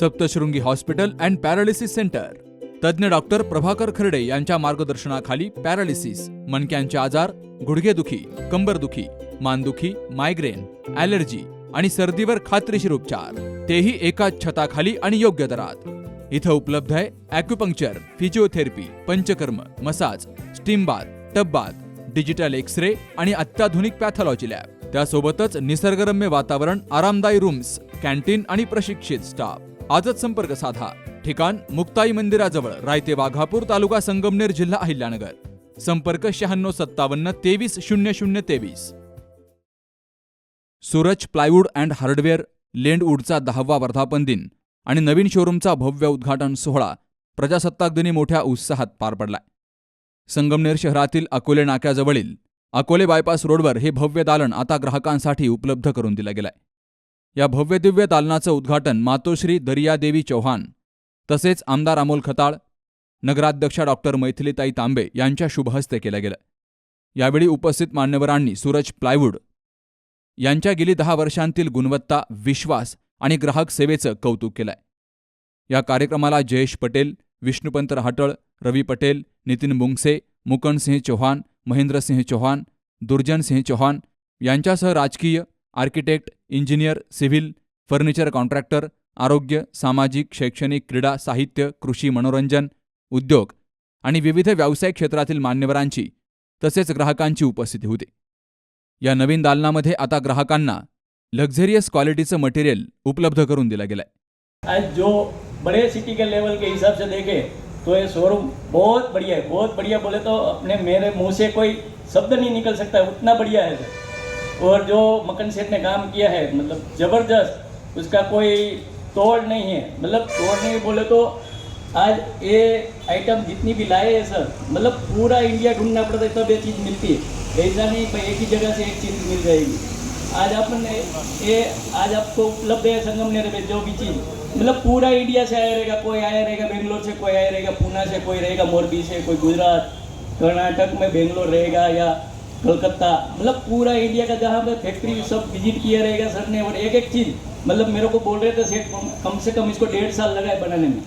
Saptashrungi hospital and paralysis centre. तज्ज्ञ doctor Prabhakar खर्डे यांच्या मार्गदर्शनाखाली पॅरालिसिस, मणक्यांचे आजार, गुडघेदुखी, कंबरदुखी, मानदुखी, मायग्रेन, ॲलर्जी आणि सर्दीवर खात्रीशीर उपचार, तेही एकाच छताखाली आणि योग्य दरात. इथं उपलब्ध आहे acupuncture, physiotherapy, panchakarma, massage, steam bath, tub bath, digital X-ray आणि अत्याधुनिक पॅथॉलॉजी लॅब. त्यासोबतच निसर्गरम्य वातावरण, आरामदायी रूम्स, कॅन्टीन आणि प्रशिक्षित स्टाफ. आजच संपर्क साधा. ठिकाण मुक्ताई मंदिराजवळ, रायते वाघापूर, तालुका संगमनेर, जिल्हा अहिल्यानगर. संपर्क 9657 230023. सूरज प्लायवूड अँड हार्डवेअर लेंडवूडचा 10वा वर्धापन दिन आणि नवीन शोरूमचा भव्य उद्घाटन सोहळा प्रजासत्ताक दिनी मोठ्या उत्साहात पार पडलाय. संगमनेर शहरातील अकोले नाक्याजवळील अकोले बायपास रोडवर हे भव्य दालन आता ग्राहकांसाठी उपलब्ध करून दिलं गेलंय. या भव्य दिव्य दालनाचं उद्घाटन मातोश्री दरियादेवी चौहान तसेच आमदार अमोल खताळ, नगराध्यक्षा डॉक्टर मैथिलीताई तांबे यांच्या शुभहस्ते केलं गेलं. यावेळी उपस्थित मान्यवरांनी सूरज प्लायवूड यांच्या गेली 10 वर्षांतील गुणवत्ता, विश्वास आणि ग्राहक सेवेचं कौतुक केलंय. या कार्यक्रमाला जयेश पटेल, विष्णुपंत रहाटळ, रवी पटेल, नितीन मुंगसे, मुकंदसिंह चौहान, महेंद्रसिंह चौहान, दुर्जनसिंह चौहान यांच्यासह राजकीय, architect, engineer, civil, furniture contractor, आरोग्य, सामाजिक, शैक्षणिक, क्रीडा, साहित्य, कृषी, मनोरंजन, उद्योग आणि विविध व्यावसायिक क्षेत्रातील मान्यवरांची तसेच ग्राहकांची उपस्थिती होती. या नवीन दालनामध्ये आता ग्राहकांना लक्झरियस क्वालिटीचं मटेरियल उपलब्ध करून दिलं गेलंय. आज जो बड़े सिटी के लेवल के हिसाब से देखें तो ये शोरूम बहुत बढ़िया है. बहुत बढ़िया बोले तो अपने मेरे मुंह से कोई शब्द नहीं निकल सकता है, उतना बढ़िया है. और जो मक्खन सेठ ने काम किया है मतलब ज़बरदस्त, उसका कोई तोड़ नहीं है. मतलब तोड़ नहीं बोले तो आज ये आइटम जितनी भी लाए हैं सर, मतलब पूरा इंडिया ढूंढना पड़ता है तब ये चीज़ मिलती है. ऐसा नहीं भाई एक ही जगह से एक चीज़ मिल जाएगी. आज आज आपको उपलब्ध है संगमनेर में जो भी चीज़, मतलब पूरा इंडिया से आया रहेगा. कोई आया रहेगा बेंगलोर से, कोई आया रहेगा पूना से, कोई रहेगा मोरबी से, कोई गुजरात, कर्नाटक में बेंगलोर रहेगा या कलकत्ता, मतलब पूरा इंडिया का जहाँ पे फैक्ट्री सब विजिट किया रहेगा सर ने. और एक एक चीज़ मतलब मेरे को बोल रहे थे सेठ कम से कम इसको 1.5 साल लगा है बनाने में.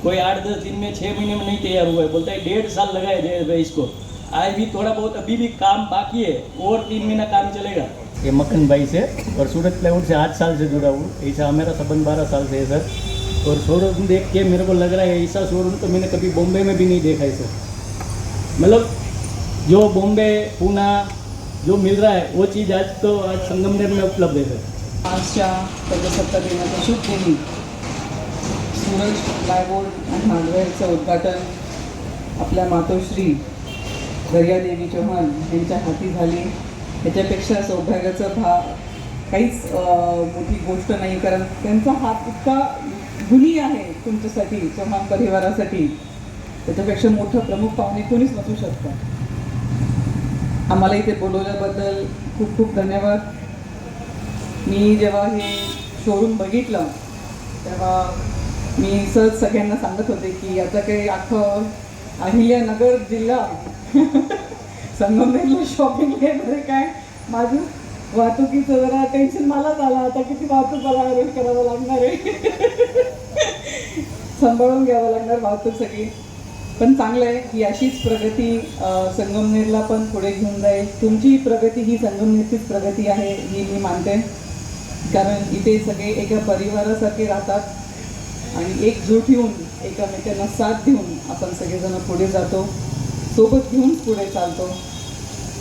कोई 8-10 दिन में 6 महीने में नहीं तैयार हुआ है. बोलता है 1.5 साल लगा है जय भाई इसको. आज भी थोड़ा बहुत अभी भी काम बाकी है और 3 महीना काम चलेगा. ये मक्खन भाई से और सूरज प्लाईवुड से 8 साल से जुड़ा हूँ. ऐसा मेरा संबंध 12 साल से है सर. और शोरूम देख के मेरे को लग रहा है ऐसा शोरूम तो मैंने कभी बॉम्बे में भी नहीं देखा है सर. मतलब जो बॉम्बे, पूना जो मिल रहा है वो चीज़ आज संगमनेर में उपलब्ध है सर. आजच्या प्रजासत्ताक दिनाच्या शुभ दिनी सूरज प्लायवूड अँड हार्डवेअरचं उद्घाटन आपल्या मातोश्री दर्यादेवी चौहान यांच्या हाती झाली. ह्याच्यापेक्षा सौभाग्याचं काहीच मोठी गोष्ट नाही, कारण त्यांचा हात इतका गुणी आहे तुमच्यासाठी, चौहान परिवारासाठी. त्याच्यापेक्षा मोठं प्रमुख पाहुणे कोणीच नसू शकतं. आम्हाला इथे बोलवल्याबद्दल खूप खूप धन्यवाद. मी जेव्हा हे शोरूम बघितलं तेव्हा मी सहज सगळ्यांना सांगत होते की आता काही अख्खं अहिल्यानगर जिल्हा संगमनेरला शॉपिंग केलं काय. माझं वाहतुकीचं जरा टेन्शन मलाच आलं. आता किती वाहतूक मला अरेंज करावं लागणार आहे, सांभाळून घ्यावं लागणार वाहतूक सगळी. पण चांगलं आहे की अशीच प्रगती संगमनेरला पण पुढे घेऊन जाईल. तुमची प्रगती ही संगमनेरचीच प्रगती आहे ही मी मानते, कारण इथे सगळे एका परिवारासारखे राहतात आणि एकजूट येऊन एकामेकांना साथ देऊन आपण सगळेजण पुढे जातो, सोबत घेऊन पुढे चालतो.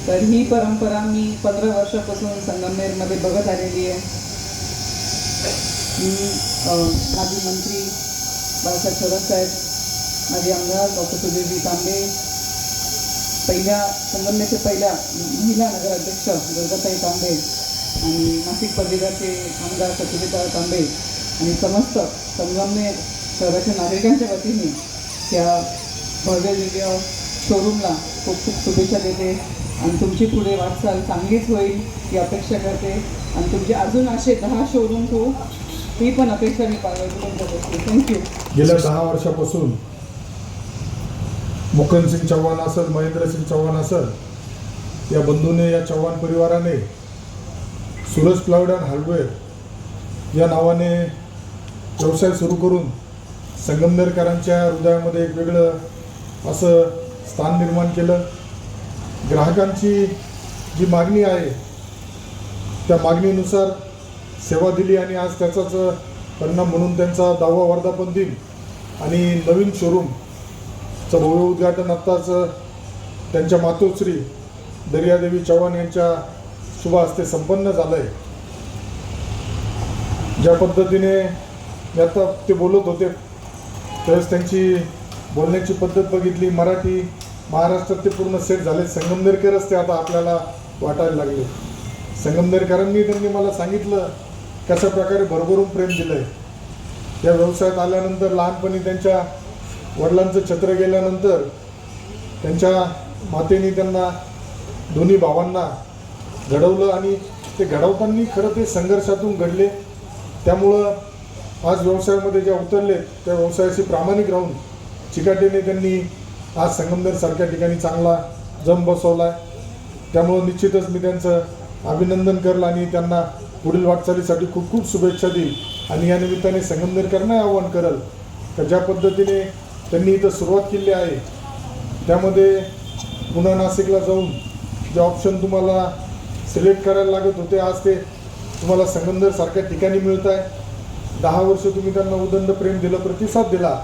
तर ही परंपरा मी 15 वर्षापासून संगमनेरमध्ये बघत आलेली आहे. मी माजी मंत्री बाळासाहेब थोरातसाहेब, माझे आमदार डॉक्टर सुधीरजी तांबे, संगमनेरच्या पहिल्या महिला नगराध्यक्ष दुर्गाताई तांबे आणि नाशिक पदवीधरचे आमदार सत्यजित तांबे आणि समस्त संगमनेर शहराच्या नागरिकांच्या वतीने त्या भव्य दिव्य शोरूमला खूप खूप शुभेच्छा देते आणि तुमची पुढे वाटचाल चांगलीच होईल ही अपेक्षा करते. आणि तुमचे अजून असे 10 शोरूम होऊ ही पण अपेक्षा मी पाळायची तुमच्यापासून. थँक्यू. गेल्या 10 वर्षापासून मुकंदसिंह चौहान असेल, महेंद्रसिंह चौहान असेल, या बंधूने, या चौहान परिवाराने सूरज प्लायवूड अँड हार्डवेअर या नावाने व्यवसाय सुरू करून संगमनेरकरांच्या हृदयामध्ये एक वेगळं असं स्थान निर्माण केलं. ग्राहकांची जी मागणी आहे त्या मागणीनुसार सेवा दिली आणि आज त्याचाच परिणाम म्हणून त्यांचा 10वा वर्धापन दिन आणि नवीन शोरूमचं भव्य उद्घाटन आत्ताच त्यांच्या मातोश्री दर्यादेवी चव्हाण यांच्या शुभ हस्ते संपन्न झालं आहे. ज्या पद्धतीने आता ते बोलत होते त्यावेळेस त्यांची बोलण्याची पद्धत बघितली, मराठी महाराष्ट्रात ते पूर्ण सेट झाले. संगमनेरकरच ते आता आपल्याला वाटायला लागले. संगमनेरकरांनी त्यांनी मला सांगितलं कशा प्रकारे भरभरून प्रेम दिलं आहे. या व्यवसायात आल्यानंतर लहानपणी त्यांच्या वडिलांचं छत्र गेल्यानंतर त्यांच्या मातेने त्यांना दोन्ही भावांना घडवलं आणि ते घडवताना खरं ते संघर्षातून घडले. त्यामुळं आज व्यवसायामध्ये ज्या उतरले त्या व्यवसायाशी प्रामाणिक राहून चिकाटीने त्यांनी आज संगमनेरसारख्या ठिकाणी चांगला जम बसवला आहे. त्यामुळं निश्चितच मी त्यांचं अभिनंदन करलं आणि त्यांना पुढील वाटचालीसाठी खूप खूप शुभेच्छा देईल. आणि या निमित्ताने संगमनेरकरांना आवाहन करेल तर ज्या पद्धतीने त्यांनी इथं सुरुवात केली आहे त्यामध्ये पुन्हा नाशिकला जाऊन जे ऑप्शन तुम्हाला सिलेक्ट करायला लागत होते आज ते तुम्हाला संगमनेरसारख्या ठिकाणी मिळत आहे. 10 वर्ष तुम्ही त्यांना उदंड प्रेम दिलं, प्रतिसाद दिला.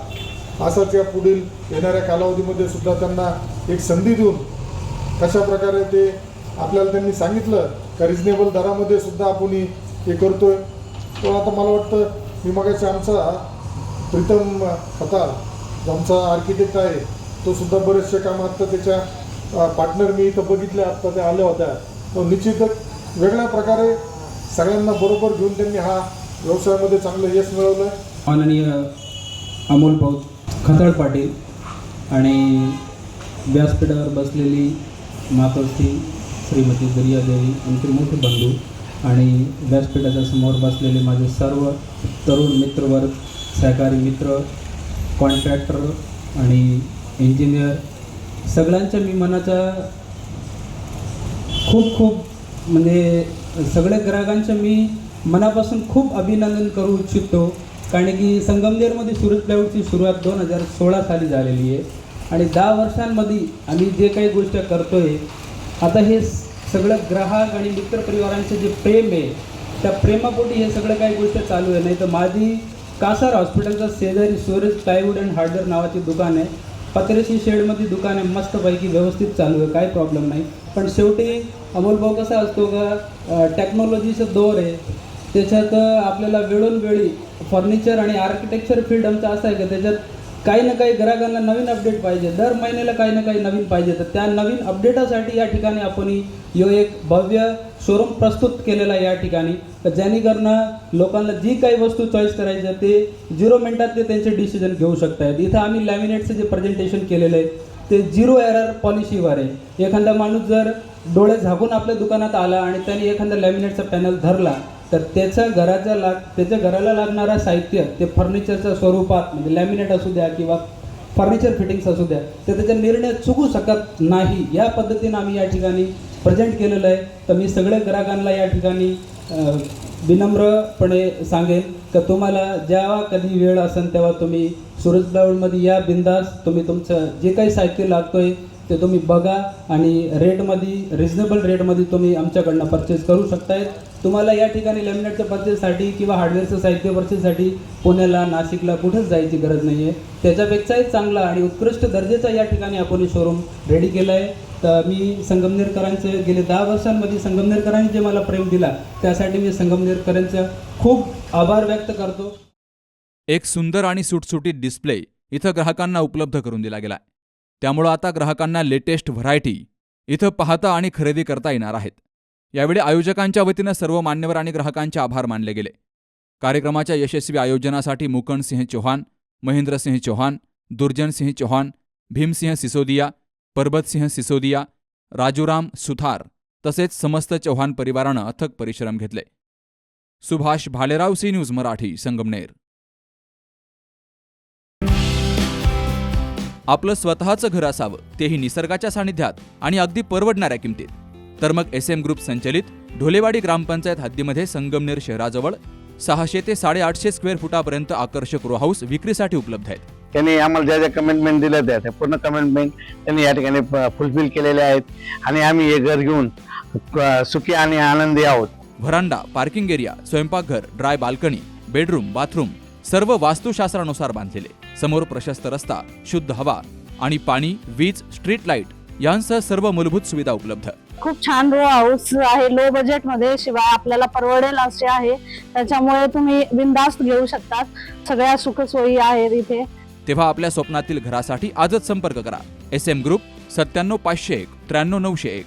असाच या पुढील येणाऱ्या कालावधीमध्ये सुद्धा त्यांना एक संधी देऊन कशा प्रकारे ते आपल्याला त्यांनी सांगितलं का रिजनेबल दरामध्ये सुद्धा आपण हे करतोय. तो आता मला वाटतं मी मगाशी आमचा प्रीतम होता जो आमचा आर्किटेक्ट आहे तो सुद्धा बरेचसे कामं आत्ता त्याच्या पार्टनर मी इथं बघितले आत्ता त्या आल्या होत्या. तो निश्चितच वेगळ्या प्रकारे सगळ्यांना बरोबर घेऊन त्यांनी हा व्यवसायामध्ये चांगलं यश मिळवलं. माननीय अमोल भाऊ खताळ पाटील आणि व्यासपीठावर बसलेली मातोश्री श्रीमती दर्यादेवी आमचे मोठे बंधू आणि व्यासपीठाच्या समोर बसलेले माझे सर्व तरुण मित्रवर्ग, सहकारी मित्र, कॉन्ट्रॅक्टर आणि इंजिनियर सगळ्यांच्या मी मनाचा खूप म्हणजे सगळ्या ग्राहकांचं मी मनापासून खूप अभिनंदन करू इच्छितो. कारण की संगमनेरमध्ये सूरज प्लायवूडची सुरुवात 2016 साली झालेली आहे आणि 10 वर्षांमध्ये आम्ही जे काही गोष्ट करतो आहे आता हे सगळं ग्राहक आणि मित्रपरिवारांचं जे प्रेम आहे त्या प्रेमापोटी हे सगळं काही गोष्ट चालू आहे. नाही तर माझी कासार हॉस्पिटलचा शेजारी सूरज प्लायवूड अँड हार्डवेअर नावाची दुकान आहे. पत्र्याची शेडमध्ये दुकान आहे, मस्तपैकी व्यवस्थित चालू आहे, काही प्रॉब्लेम नाही. पण शेवटी अमोलभाऊ कसा असतो का टेक्नॉलॉजीचं दौर आहे त्याच्यात आपल्याला वेळोवेळी फर्निचर आणि आर्किटेक्चर फील्ड आमचं असं आहे की त्याच्यात काही ना काही ग्राहकांना नवीन अपडेट पाहिजे, दर महिन्याला काही ना काही नवीन पाहिजे. तर त्या नवीन अपडेटासाठी या ठिकाणी आपण यो एक भव्य शोरूम प्रस्तुत केलेला आहे या ठिकाणी. तर जेणेकरून लोकांना जी काही वस्तू चॉईस करायची आहे ते 0 मिनिटात ते त्यांचे डिसिजन घेऊ शकत आहेत. इथं आम्ही लॅमिनेटचं जे प्रेझेंटेशन केलेलं आहे ते 0 एरर पॉलिसीवर आहे. एखादा माणूस जर डोळे झाकून आपल्या दुकानात आला आणि त्याने एखादा लॅमिनेटचा पॅनल धरला तर त्याच्या घराला लागणारं साहित्य ते फर्निचरच्या स्वरूपात म्हणजे लॅमिनेट असू द्या किंवा फर्निचर फिटिंग्स असू द्या तर त्याचा निर्णय चुकू शकत नाही. या पद्धतीनं आम्ही या ठिकाणी प्रेझेंट केलेलं आहे. तर मी सगळ्या ग्राहकांना या ठिकाणी विनम्रपणे सांगेन की तुम्हाला जेव्हा कधी वेळ असेल तेव्हा तुम्ही सूरज प्लायवूडमध्ये या बिंदास तुम्ही तुमचं जे काही साहित्य लागतोय ते तुम्ही बघा आणि रेटमध्ये रिजनेबल रेटमध्ये तुम्ही आमच्याकडनं परचेस करू शकतायत. तुम्हाला या ठिकाणी लॅमिनेटच्या परचेससाठी किंवा हार्डवेअरचं साहित्य परचेससाठी पुण्याला नाशिकला कुठंच जायची गरज नाही आहे. त्याच्यापेक्षाही चांगला आणि उत्कृष्ट दर्जाचा या ठिकाणी आपण शोरूम रेडी केला आहे. तर मी संगमनेरकरांचं गेले 10 वर्षांमध्ये संगमनेरकरांनी जे मला प्रेम दिला त्यासाठी मी संगमनेरकरांचं खूप आभार व्यक्त करतो. एक सुंदर आणि सुटसुटीत डिस्प्ले इथं ग्राहकांना उपलब्ध करून दिला गेलाय. त्यामुळं आता ग्राहकांना लेटेस्ट व्हरायटी इथं पाहता आणि खरेदी करता येणार आहेत. यावेळी आयोजकांच्या वतीनं सर्व मान्यवर आणि ग्राहकांचे आभार मानले गेले. कार्यक्रमाच्या यशस्वी आयोजनासाठी मुकुंदसिंह चौहान, महेंद्रसिंह चौहान, दुर्जनसिंह चौहान, भीमसिंह सिसोदिया, परबतसिंह सिसोदिया, राजूराम सुथार तसेच समस्त चौहान परिवारानं अथक परिश्रम घेतले. Subhash Bhalerao, C news Marathi, Sangamner. आपलं स्वतःचं घर असावं तेही निसर्गाच्या सानिध्यात आणि अगदी परवडणाऱ्या किमतीत. तर मग SM ग्रुप संचलित ढोलेवाडी ग्रामपंचायत हद्दीमध्ये संगमनेर शहराजवळ 600 ते 850 स्क्वेअर फुटापर्यंत आकर्षक रो हाऊस विक्रीसाठी उपलब्ध आहेत. त्यांनी आम्हाला ज्या ज्या कमिटमेंट दिल्या त्या पूर्ण कमिटमेंट त्यांनी या ठिकाणी फुलफिल केलेल्या आहेत आणि आम्ही हे घर घेऊन सुखी आणि आनंदी आहोत. व्हरांडा, पार्किंग एरिया, स्वयंपाकघर, ड्राय बाल्कनी, बेडरूम, बाथरूम सर्व वास्तुशास्त्रानुसार बांधलेले. समोर प्रशस्त रस्ता, शुद्ध हवा आणि पाणी, वीज, स्ट्रीट लाईट यांसह सर्व मूलभूत सुविधा उपलब्ध. खूप छान रो हाऊस आहे, लो बजेट मध्ये, शिवाय आपल्याला परवडेल असे आहे. त्याच्यामुळे तुम्ही बिनधास्त घेऊ शकतात. सगळ्या सुखसोयी आहेत इथे. तेव्हा आपल्या स्वप्नातील घरासाठी आजच संपर्क करा. SM group 97 501 93 901.